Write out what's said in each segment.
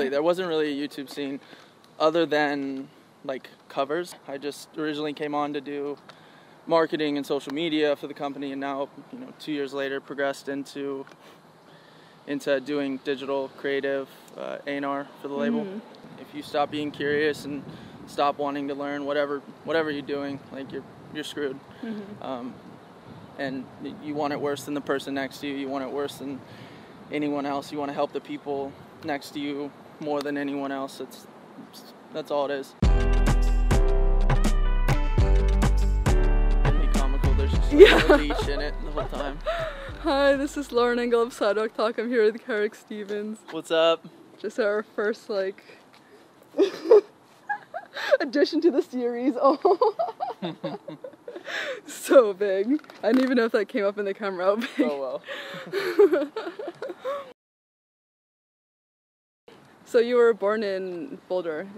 There wasn't really a YouTube scene other than like covers. I just originally came on to do marketing and social media for the company, and now 2 years later progressed into doing digital creative A&R for the label. If you stop being curious and stop wanting to learn whatever you're doing, like you're screwed. And you want it worse than the person next to you. You want it worse than anyone else. You want to help the people next to you more than anyone else. That's all it is. Be comical. There's just a leash in it the whole time. Hi, this is Lauren Engel of Sidewalk Talk. I'm here with Kerick Stevens. What's up? Just our first addition to the series. Oh, so big. I didn't even know if that came up in the camera. How big. Oh well. So you were born in Boulder,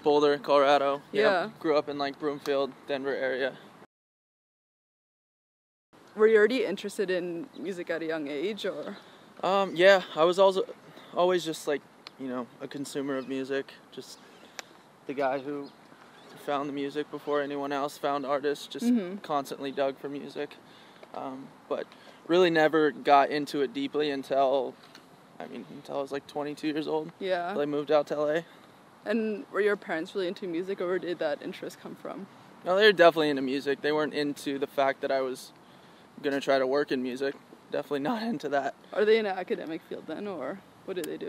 Colorado. Yeah. Grew up in Broomfield, Denver area. Were you already interested in music at a young age, or? Yeah, I was also always just a consumer of music. Just the guy who found the music before anyone else found artists. Just constantly dug for music, but really never got into it deeply until I was 22 years old. Yeah. Until I moved out to LA. And were your parents really into music, or where did that interest come from? No, they were definitely into music. They weren't into the fact that I was gonna try to work in music. Definitely not into that. Are they in an academic field then, or what do they do?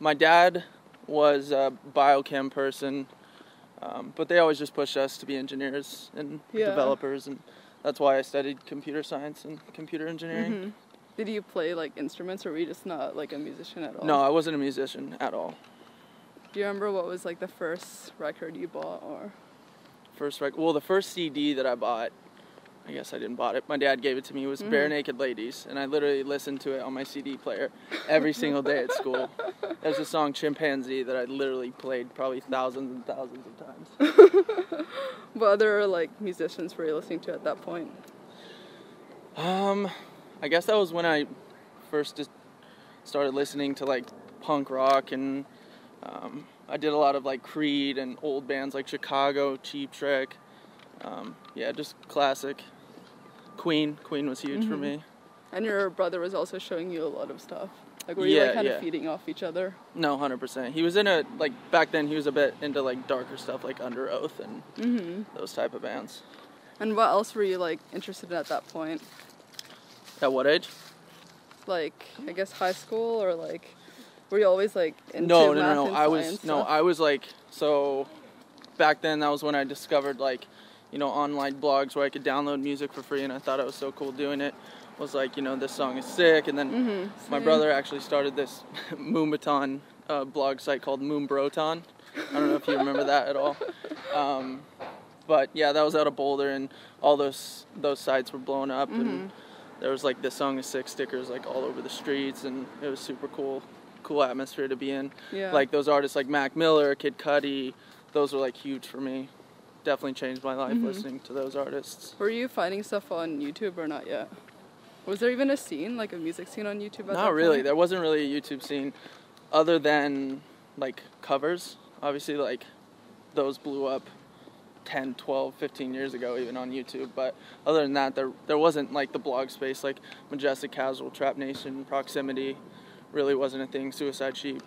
My dad was a biochem person, but they always just pushed us to be engineers and developers, and that's why I studied computer science and computer engineering. Did you play instruments, or were you just not a musician at all? No, I wasn't a musician at all. Do you remember what was the first record you bought, or? Well, the first CD that I bought, I guess I didn't bought it. My dad gave it to me. It was Bare Naked Ladies, and I literally listened to it on my CD player every single day at school. There's a song Chimpanzee that I literally played probably thousands and thousands of times. What other musicians were you listening to at that point? I guess that was when I first just started listening to punk rock, and I did a lot of Creed and old bands like Chicago, Cheap Trick. Just classic. Queen was huge for me. And your brother was also showing you a lot of stuff. Were you kind of feeding off each other? No, 100%. He was in back then he was a bit into darker stuff like Under Oath and those type of bands. And what else were you interested in at that point? At what age? I guess high school, or were you always into No. math and science stuff? I was so back then that was when I discovered online blogs where I could download music for free, and I thought it was so cool doing it. Was this song is sick, and then my brother actually started this Moonbaton blog site called Moonbroton. I don't know if you remember that at all. But yeah, that was out of Boulder, and all those sites were blown up, and there was this song is sick stickers all over the streets, and it was super cool atmosphere to be in. Yeah. Those artists like Mac Miller, Kid Cudi, those were huge for me. Definitely changed my life listening to those artists. Were you finding stuff on YouTube or not yet? Was there even a scene, a music scene on YouTube at that Not really. point? There wasn't really a YouTube scene other than covers. Obviously those blew up 10, 12, 15 years ago even on YouTube, but other than that there wasn't the blog space Majestic Casual, Trapnation, Proximity really wasn't a thing. Suicide Sheep.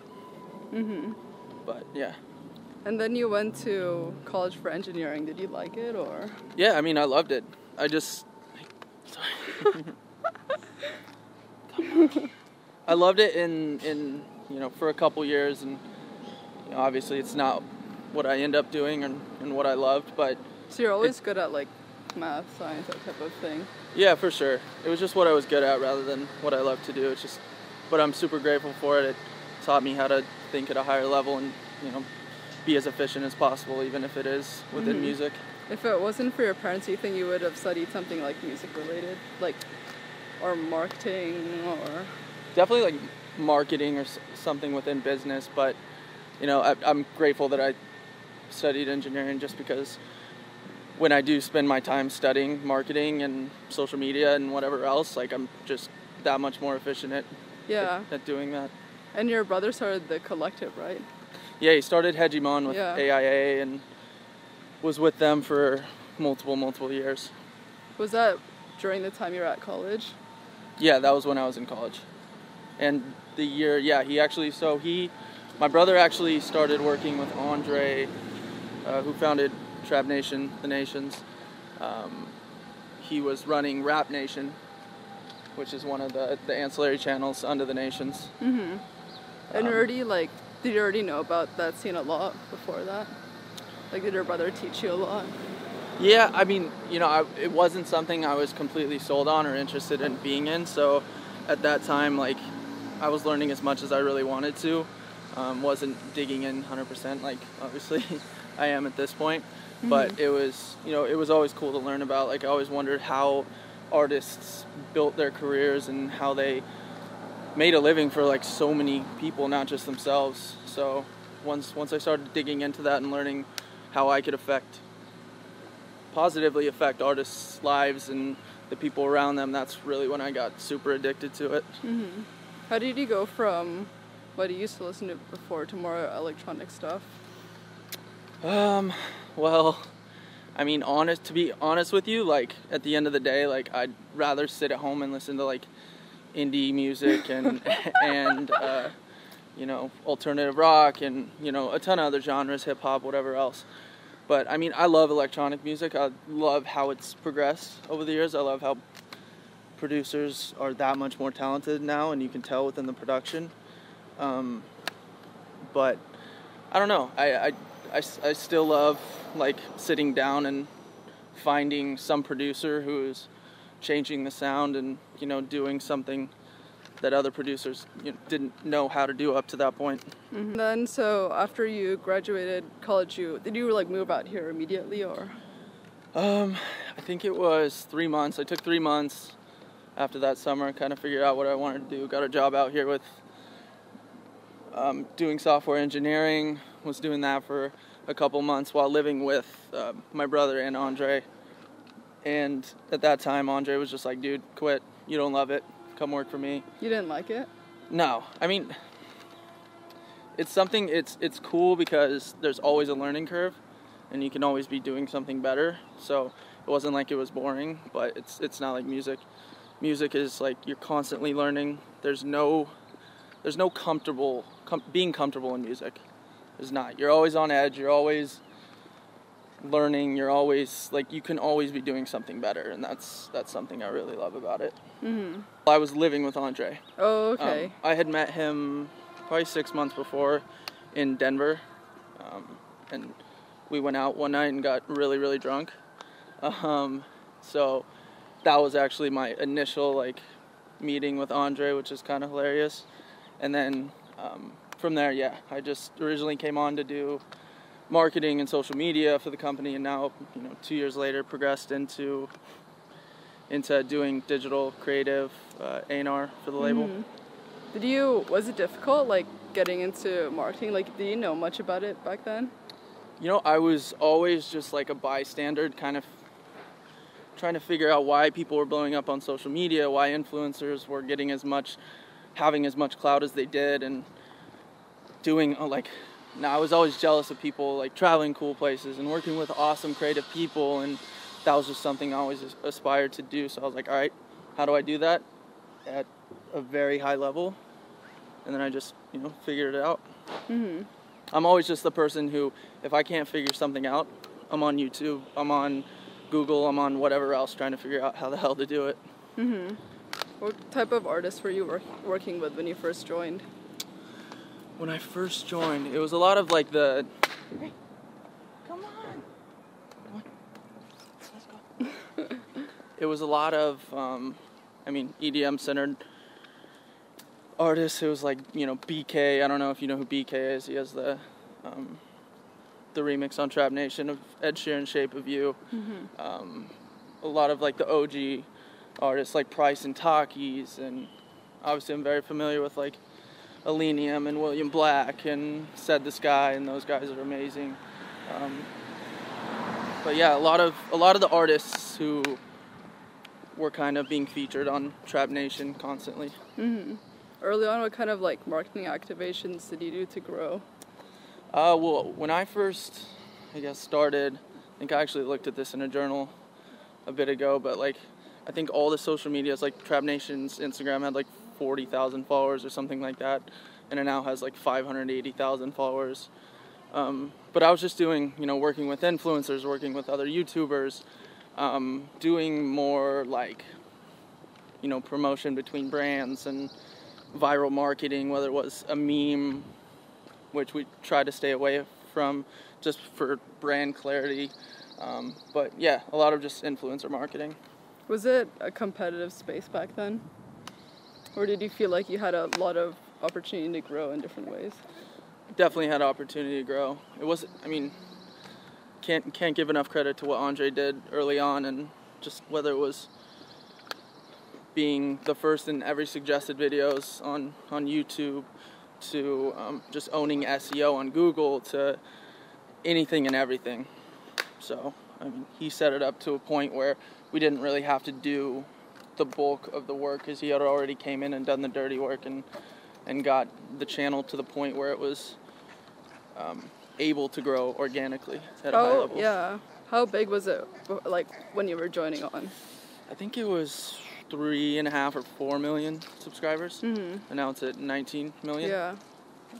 But yeah. And then you went to college for engineering. Did you like it, or? Yeah, I loved it. I just I loved it in for a couple years, and obviously it's not what I end up doing and what I loved, but so you're always good at math, science, that type of thing. Yeah, for sure. It was just what I was good at rather than what I love to do. But I'm super grateful for it. It taught me how to think at a higher level and be as efficient as possible, even if it is within music. If it wasn't for your parents, do you think you would have studied something music related, or marketing, or? Definitely marketing or something within business, but I'm grateful that I studied engineering, just because when I do spend my time studying marketing and social media and whatever else, I'm just that much more efficient at doing that. And your brother started the collective, right? Yeah, he started Hegemon with Yeah. AIA and was with them for multiple years. Was that during the time you were at college? Yeah, that was when I was in college. And the year, yeah, my brother actually started working with Andre, who founded Trapnation, The Nations. He was running Rap Nation, which is one of the ancillary channels under The Nations. Mm-hmm. And did you already know about that scene a lot before that? Like, did your brother teach you a lot? Yeah, I mean, it wasn't something I was completely sold on or interested in being in. So at that time, like, I was learning as much as I really wanted to. Wasn't digging in 100%, like, obviously I am at this point. Mm-hmm. But it was, it was always cool to learn about. Like, I always wondered how artists built their careers and how they made a living for, like, so many people, not just themselves. So once I started digging into that and learning how I could positively affect artists' lives and the people around them, that's really when I got super addicted to it. Mm-hmm. How did you go from what you used to listen to before to more electronic stuff? Well, I mean, to be honest with you, like, at the end of the day, like, I'd rather sit at home and listen to, like, indie music and alternative rock and, a ton of other genres, hip hop, whatever else. But I mean, I love electronic music. I love how it's progressed over the years. I love how producers are that much more talented now, and you can tell within the production. But I don't know. I still love, like, sitting down and finding some producer who's changing the sound and, doing something that other producers didn't know how to do up to that point. Mm-hmm. Then, so after you graduated college, did you like move out here immediately, or? I think it was 3 months. I took 3 months after that summer, kind of figured out what I wanted to do. Got a job out here with doing software engineering. Was doing that for a couple months while living with my brother and Andre. And at that time, Andre was just like, dude, quit. You don't love it. Come work for me. You didn't like it? No. I mean, it's something, it's cool because there's always a learning curve and you can always be doing something better. So it wasn't like it was boring, but it's not like music. Music is like you're constantly learning. There's no being comfortable in music. There's not. You're always on edge. You're always learning. You're always, like, you can always be doing something better, and that's something I really love about it. Mm-hmm. I was living with Andre. Oh, okay. I had met him probably 6 months before in Denver, and we went out one night and got really, really drunk. So that was actually my initial, like, meeting with Andre, which is kind of hilarious. And then from there, yeah, I just originally came on to do marketing and social media for the company, and now, 2 years later, progressed into doing digital creative A&R for the label. Mm-hmm. Was it difficult, like, getting into marketing? Like, did you know much about it back then? I was always just like a bystander, kind of trying to figure out why people were blowing up on social media, why influencers were having as much clout as they did, and doing, I was always jealous of people, like, traveling cool places and working with awesome creative people, and that was just something I always aspired to do. So I was like, all right, how do I do that at a very high level? And then I just, figured it out. Mm-hmm. I'm always just the person who, if I can't figure something out, I'm on YouTube, I'm on Google, I'm on whatever else trying to figure out how the hell to do it. Mm-hmm. What type of artists were you working with when you first joined? When I first joined, it was a lot of, like, the... Hey, come on! Let's go. It was a lot of, EDM-centered artists. It was like, BK. I don't know if you know who BK is. He has the remix on Trapnation of Ed Sheeran's Shape of You. Mm-hmm. A lot of, like, the OG artists like Price and Takis, and obviously I'm very familiar with, like, Alenium and William Black and Said the Sky, and those guys are amazing. But yeah, a lot of the artists who were kind of being featured on Trapnation constantly. Mm-hmm. early on, what kind of like marketing activations did you do to grow? Well, when I first, I guess, started, I think I actually looked at this in a journal a bit ago, but like, I think all the social medias, like Trapnation's Instagram had like 40,000 followers or something like that, and it now has like 580,000 followers. But I was just doing, working with influencers, working with other YouTubers, doing more like, promotion between brands and viral marketing, whether it was a meme, which we try to stay away from just for brand clarity. But yeah, a lot of just influencer marketing. Was it a competitive space back then? Or did you feel like you had a lot of opportunity to grow in different ways? Definitely had opportunity to grow. It was, can't give enough credit to what Andre did early on, and just whether it was being the first in every suggested videos on YouTube, to just owning SEO on Google, to anything and everything. So, he set it up to a point where we didn't really have to do the bulk of the work, because he had already came in and done the dirty work and got the channel to the point where it was able to grow organically at a high level. Yeah. How big was it, like, when you were joining on? I think it was 3.5 or 4 million subscribers, and now it's at 19 million. Yeah.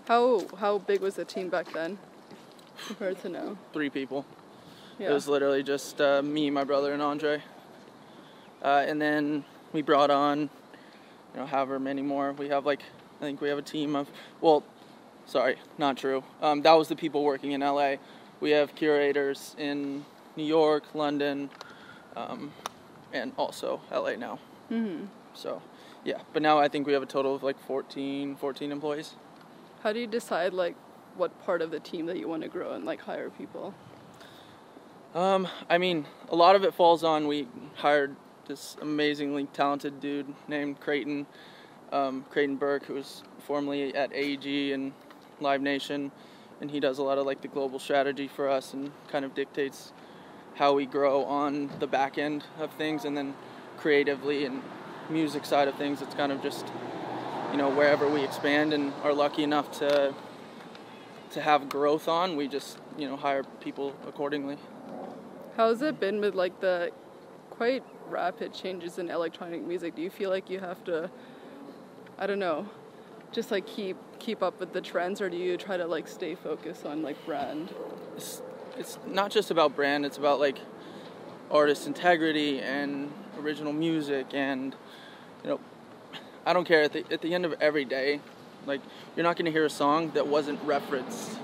How big was the team back then compared to now? 3 people. Yeah. It was literally just me, my brother, and Andre. And then we brought on, however many more. We have I think we have a team of, sorry, not true. That was the people working in LA. We have curators in New York, London, and also LA now. So, yeah. But now I think we have a total of 14 employees. How do you decide what part of the team that you want to grow and hire people? A lot of it falls on, we hired this amazingly talented dude named Creighton Burke, who was formerly at AEG and Live Nation, and he does a lot of the global strategy for us and kind of dictates how we grow on the back end of things, and then creatively and music side of things, it's kind of just, wherever we expand and are lucky enough to have growth on, we just, hire people accordingly. How's it been with the quite rapid changes in electronic music? Do you feel like you have to, I don't know, just keep up with the trends, or do you try to stay focused on brand? It's not just about brand, it's about artist integrity and original music, and I don't care, at the end of every day, you're not going to hear a song that wasn't referenced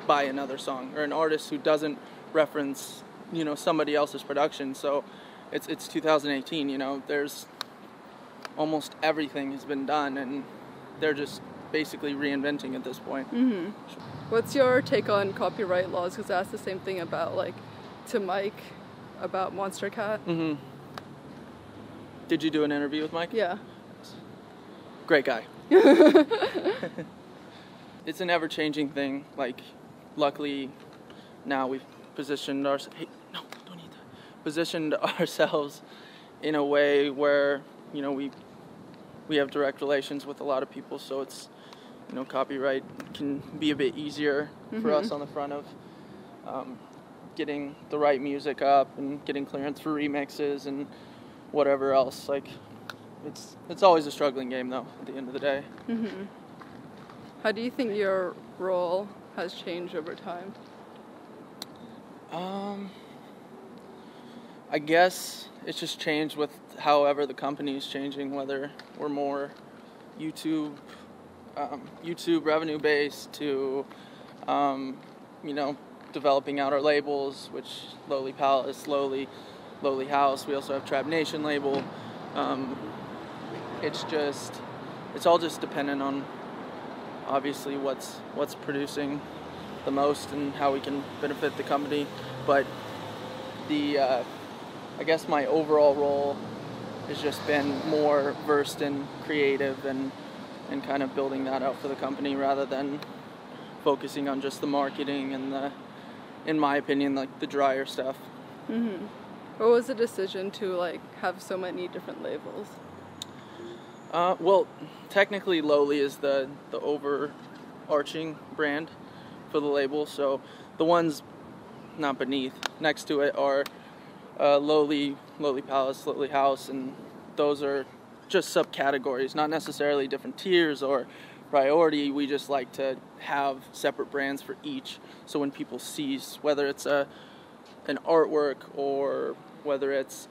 by another song, or an artist who doesn't reference somebody else's production. So it's 2018, there's almost everything has been done, and they're just basically reinventing at this point. What's your take on copyright laws? Because I asked the same thing about to Mike about Monster Cat. Did you do an interview with Mike? Yeah. Great guy. It's an ever-changing thing. Luckily now we've positioned ourselves in a way where we have direct relations with a lot of people, so it's copyright can be a bit easier for us on the front of getting the right music up and getting clearance for remixes and whatever else. It's always a struggling game though at the end of the day. How do you think your role has changed over time? I guess it's just changed with however the company is changing, whether we're more YouTube revenue based to, developing out our labels, which Lowly Palace, Lowly House. We also have Trapnation label. It's all just dependent on obviously what's producing the most and how we can benefit the company. But I guess my overall role has just been more versed in creative and kind of building that out for the company rather than focusing on just the marketing and in my opinion, the drier stuff. What was the decision to have so many different labels? Well, technically Lowly is the overarching brand for the label, so the ones not beneath, next to it are Lowly Palace, Lowly House, and those are just subcategories, not necessarily different tiers or priority. We just like to have separate brands for each, so when people see, whether it's an artwork or whether it's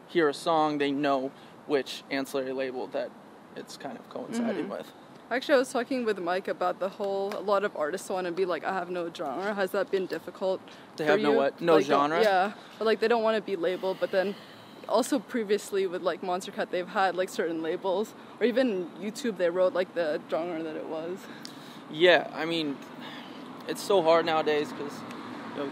hear a song, they know which ancillary label that it's kind of coinciding with. Actually, I was talking with Mike about a lot of artists want to be like, I have no genre. Has that been difficult They for have you? no what? No like, genre? Yeah, but like they don't want to be labeled, but then also previously with like Monster Cat, they've had like certain labels, or even YouTube, they wrote like the genre that it was. Yeah, I mean, it's so hard nowadays because, you know,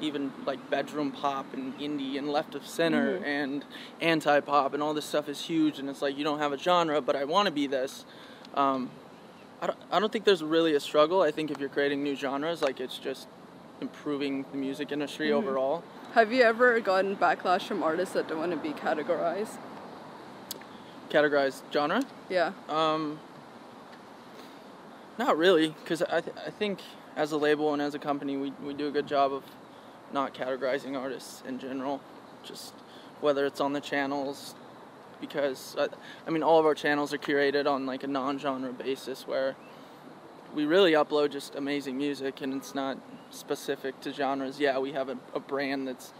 even like bedroom pop and indie and left of center and anti-pop and all this stuff is huge, and it's like, you don't have a genre, but I want to be this. I don't think there's really a struggle. I think if you're creating new genres, like, it's just improving the music industry overall. Have you ever gotten backlash from artists that don't want to be categorized? Categorized genre? Yeah. Not really, because I think as a label and as a company, we do a good job of not categorizing artists in general, just whether it's on the channels, because I mean, all of our channels are curated on like a non-genre basis where we really upload just amazing music, and it's not specific to genres. Yeah, we have a brand that's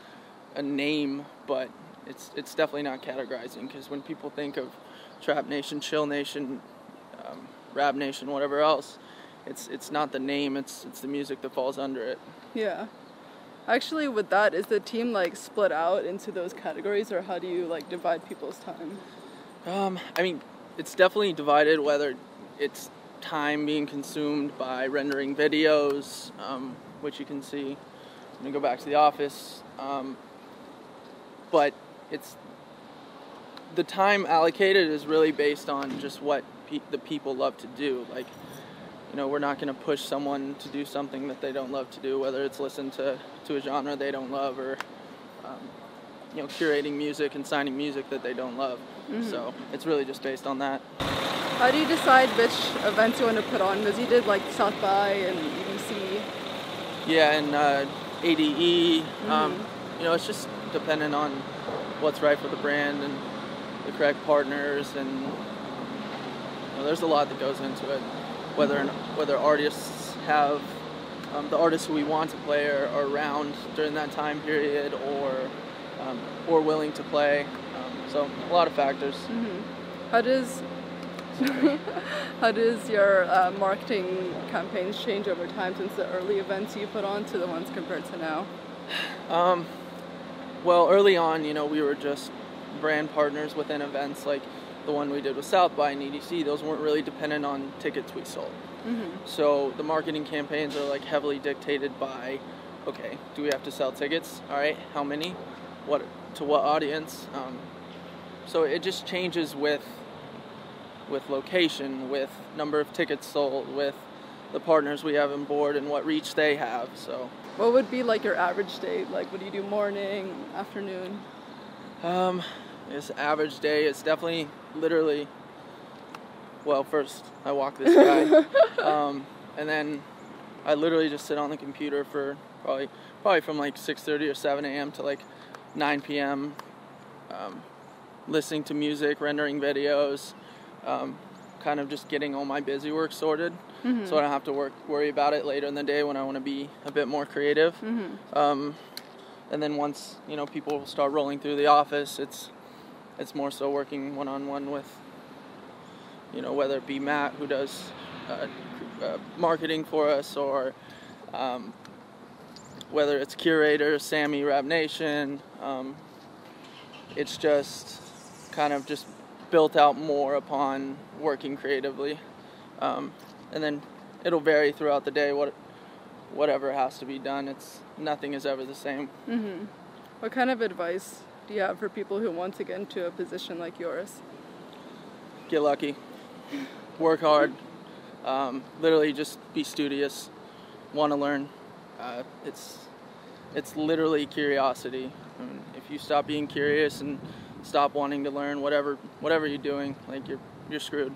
a name, but it's definitely not categorizing, because when people think of Trap Nation, Chill Nation, Rap Nation, whatever else, it's not the name, it's the music that falls under it. Yeah. Actually, with that, is the team like split out into those categories, or how do you like divide people's time? I mean, it's definitely divided, whether it's time being consumed by rendering videos, which you can see when you go back to the office, but it's the time allocated is really based on just what the people love to do. Like, you know, we're not going to push someone to do something that they don't love to do, whether it's listen to a genre they don't love, or you know, curating music and signing music that they don't love. So it's really just based on that. How do you decide which events you want to put on? Because you did like South by and EDC. Yeah, and ADE. You know, it's just dependent on what's right for the brand and the correct partners, and you know, there's a lot that goes into it. Whether artists have the artists who we want to play are around during that time period, or willing to play. So a lot of factors. How does your marketing campaigns change over time since the early events you put on to the ones compared to now? Well, early on, you know, we were just brand partners within events, like the one we did with South by and EDC. Those weren't really dependent on tickets we sold. So the marketing campaigns are like heavily dictated by, okay, do we have to sell tickets? All right, how many? To what audience? So it just changes with location, with number of tickets sold, with the partners we have on board and what reach they have. So what would be like your average day? Like, what do you do morning, afternoon? This average day is definitely literally, well, first I walk this guy, and then I literally just sit on the computer for probably from like 6:30 or 7 a.m. to like 9 p.m. Listening to music, rendering videos, kind of just getting all my busy work sorted, so I don't have to worry about it later in the day when I want to be a bit more creative. And then once, you know, people start rolling through the office, it's more so working one-on-one with, you know, whether it be Matt, who does marketing for us, or whether it's curators, Sammy, Rap Nation. It's just kind of just built out more upon working creatively. And then it'll vary throughout the day, whatever has to be done. Nothing is ever the same. What kind of advice do you have for people who want to get into a position like yours? Get lucky. Work hard. Literally just be studious. Want to learn. It's literally curiosity. I mean, if you stop being curious and stop wanting to learn. Whatever you're doing, like you're screwed.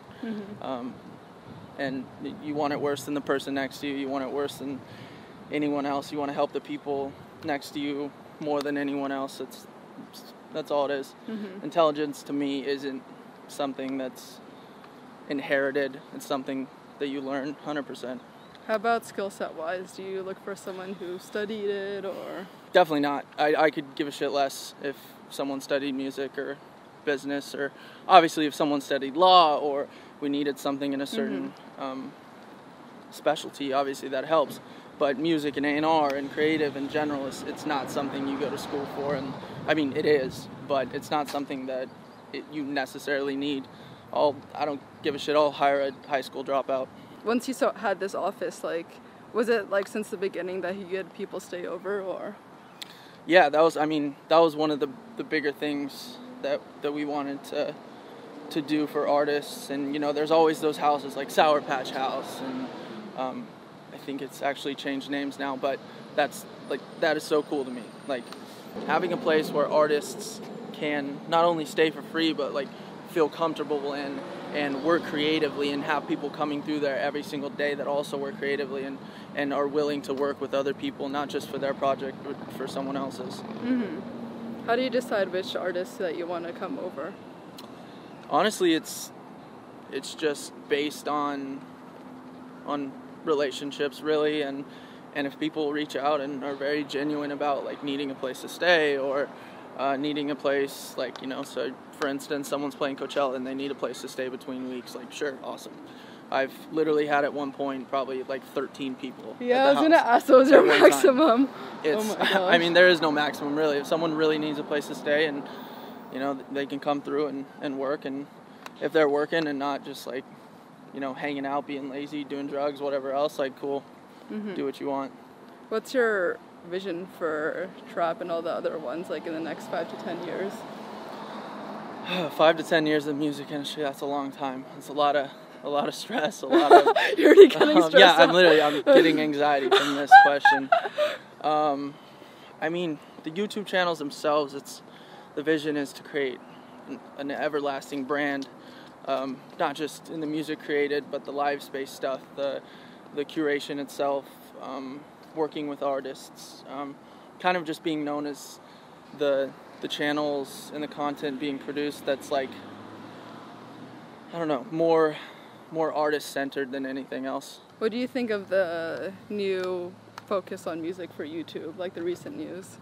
And you want it worse than the person next to you. You want it worse than anyone else. You want to help the people next to you more than anyone else. That's all it is. Intelligence to me isn't something that's inherited. It's something that you learn 100%. How about skill set wise? Do you look for someone who studied it, or? Definitely not. I could give a shit less if someone studied music or business, or obviously if someone studied law, or we needed something in a certain specialty, obviously that helps. But music and A&R and creative in general, it's not something you go to school for. And I mean, it is, but it's not something that you necessarily need. I don't give a shit. I'll hire a high school dropout. Once you had this office, like, was it like since the beginning that you had people stay over, or? Yeah, that was one of the bigger things that we wanted to do for artists. And there's always those houses like Sour Patch House, and I think it's actually changed names now, but that is so cool to me. Like, having a place where artists can not only stay for free, but like feel comfortable in and work creatively, and have people coming through there every single day that also work creatively and are willing to work with other people, not just for their project, but for someone else's. How do you decide which artists that you want to come over? Honestly, it's just based on relationships, really, and if people reach out and are very genuine about like needing a place to stay, or needing a place, like, so for instance, someone's playing Coachella and they need a place to stay between weeks, like, sure, awesome. I've literally had at one point probably like 13 people. Yeah, I was gonna ask, what was your maximum? Oh my gosh. I mean, there is no maximum, really. If someone really needs a place to stay, and they can come through and work, and if they're working and not just like hanging out, being lazy, doing drugs, whatever else, like, cool, do what you want. What's your vision for Trap and all the other ones, like in the next 5 to 10 years? 5 to 10 years of music industry, that's a long time. It's a lot of stress, a lot of... You're already getting stressed yeah, out. I'm getting anxiety from this question. I mean, the YouTube channels themselves, the vision is to create an everlasting brand, not just in the music created, but the live space stuff, the curation itself, working with artists, kind of just being known as the channels and the content being produced that's like, I don't know, more artist-centered than anything else. What do you think of the new focus on music for YouTube, like the recent news?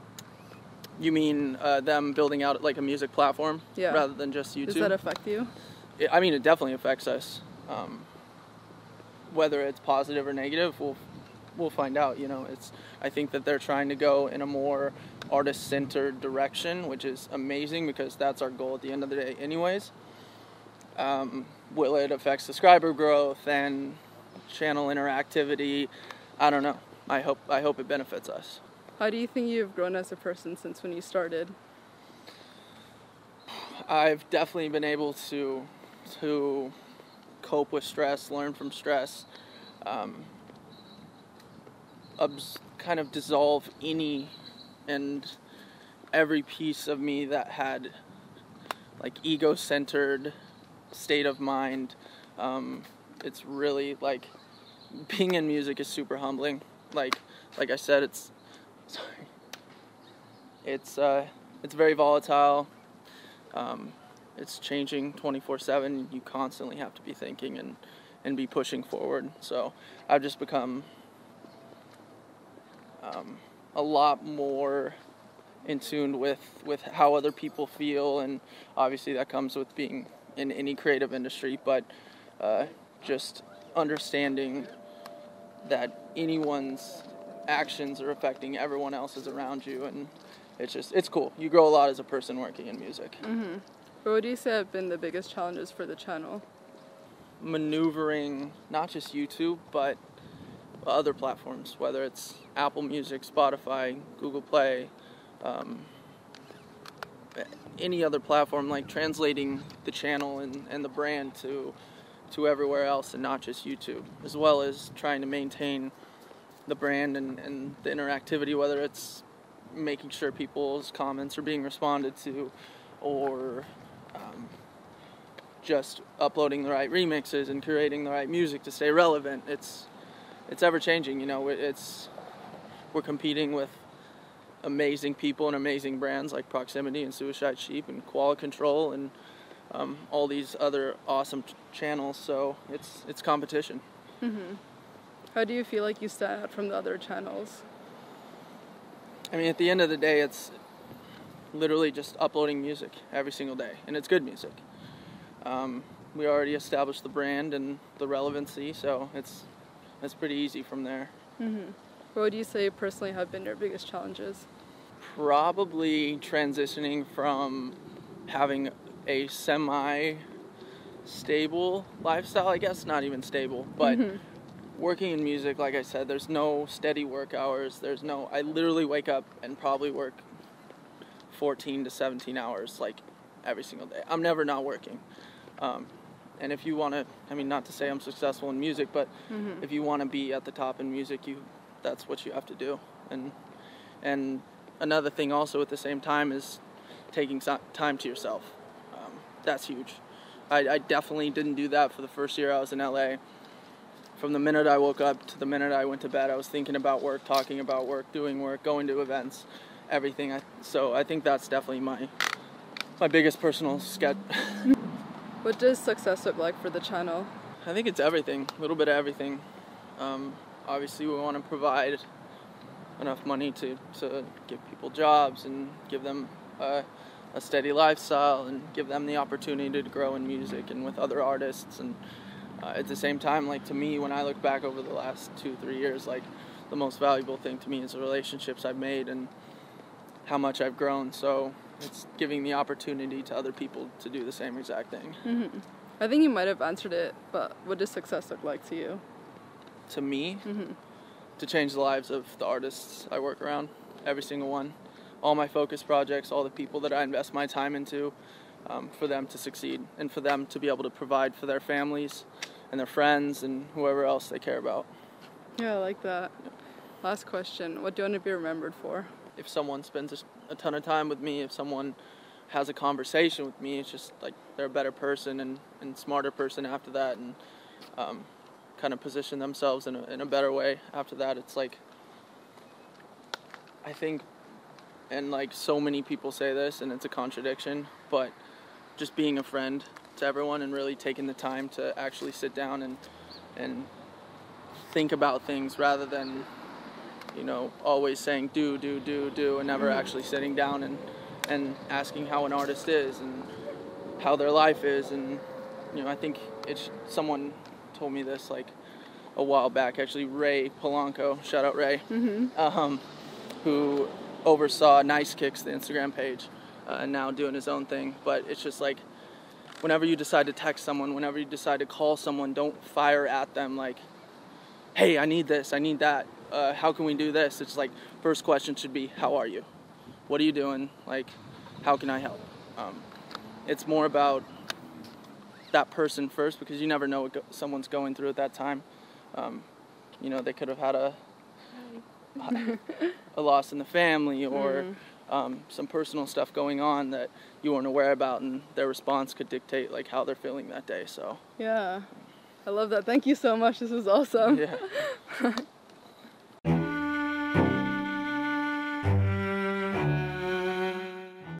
You mean them building out like a music platform rather than just YouTube? Does that affect you? I mean, it definitely affects us. Whether it's positive or negative, we'll find out. I think that they're trying to go in a more artist-centered direction, which is amazing because that's our goal at the end of the day anyways. Will it affect subscriber growth and channel interactivity? I don't know. I hope it benefits us. How do you think you've grown as a person since when you started? I've definitely been able to cope with stress, learn from stress, kind of dissolve any and every piece of me that had like ego-centered state of mind. It's really like being in music is super humbling. Like I said, it's very volatile. It's changing 24/7. You constantly have to be thinking and be pushing forward. So I've just become a lot more in tune with how other people feel, and obviously that comes with being in any creative industry, but just understanding that anyone's actions are affecting everyone else's around you, and it's cool. You grow a lot as a person working in music. Mm-hmm. What would you say have been the biggest challenges for the channel? Maneuvering not just YouTube, but other platforms, whether it's Apple Music, Spotify, Google Play, any other platform, like translating the channel and the brand to everywhere else and not just YouTube, as well as trying to maintain the brand and the interactivity, whether it's making sure people's comments are being responded to, or just uploading the right remixes and curating the right music to stay relevant. It's ever changing, you know. We're competing with amazing people and amazing brands like Proximity and Suicide Sheep and Quality Control and all these other awesome channels. So it's competition. Mm-hmm. How do you feel like you stand out from the other channels? I mean, at the end of the day, it's literally just uploading music every single day, and it's good music. We already established the brand and the relevancy, so it's pretty easy from there. Mm-hmm. What would you say personally have been your biggest challenges? Probably transitioning from having a semi-stable lifestyle, I guess, not even stable, but working in music, like I said, there's no steady work hours. I literally wake up and probably work 14 to 17 hours, like, every single day. I'm never not working. And if you want to, I mean, not to say I'm successful in music, but if you want to be at the top in music, that's what you have to do. And another thing also at the same time is taking time to yourself. That's huge. I definitely didn't do that for the first year I was in LA. From the minute I woke up to the minute I went to bed, I was thinking about work, talking about work, doing work, going to events, everything. So I think that's definitely my biggest personal sketch. What does success look like for the channel? I think it's everything, a little bit of everything. Obviously, we want to provide enough money to give people jobs and give them a steady lifestyle and give them the opportunity to grow in music and with other artists. And at the same time, like, to me, when I look back over the last 2-3 years, like, the most valuable thing to me is the relationships I've made and how much I've grown. So it's giving the opportunity to other people to do the same exact thing. Mm-hmm. I think you might have answered it, but what does success look like to you? To me, to change the lives of the artists I work around, every single one. All my focus projects, all the people that I invest my time into, for them to succeed and for them to be able to provide for their families and their friends and whoever else they care about. Yeah, I like that. Yeah. Last question, what do you want to be remembered for? If someone spends a ton of time with me, if someone has a conversation with me, it's just like they're a better person and smarter person after that, and kind of position themselves in a better way after that. It's like, I think, and like so many people say this and it's a contradiction, but just being a friend to everyone and really taking the time to actually sit down and think about things rather than, you know, always saying do and never actually sitting down and asking how an artist is and how their life is. And, you know, I think someone told me this like a while back, actually, Ray Polanco, shout out Ray, who oversaw Nice Kicks, the Instagram page, and now doing his own thing. But it's just like, whenever you decide to text someone, whenever you decide to call someone, don't fire at them like, hey, I need this, I need that, how can we do this? It's like, first question should be, how are you? What are you doing? Like, how can I help? It's more about that person first, because you never know what someone's going through at that time. You know, they could have had a loss in the family or some personal stuff going on that you weren't aware about, and their response could dictate like how they're feeling that day. So yeah, I love that. Thank you so much. This was awesome. Yeah.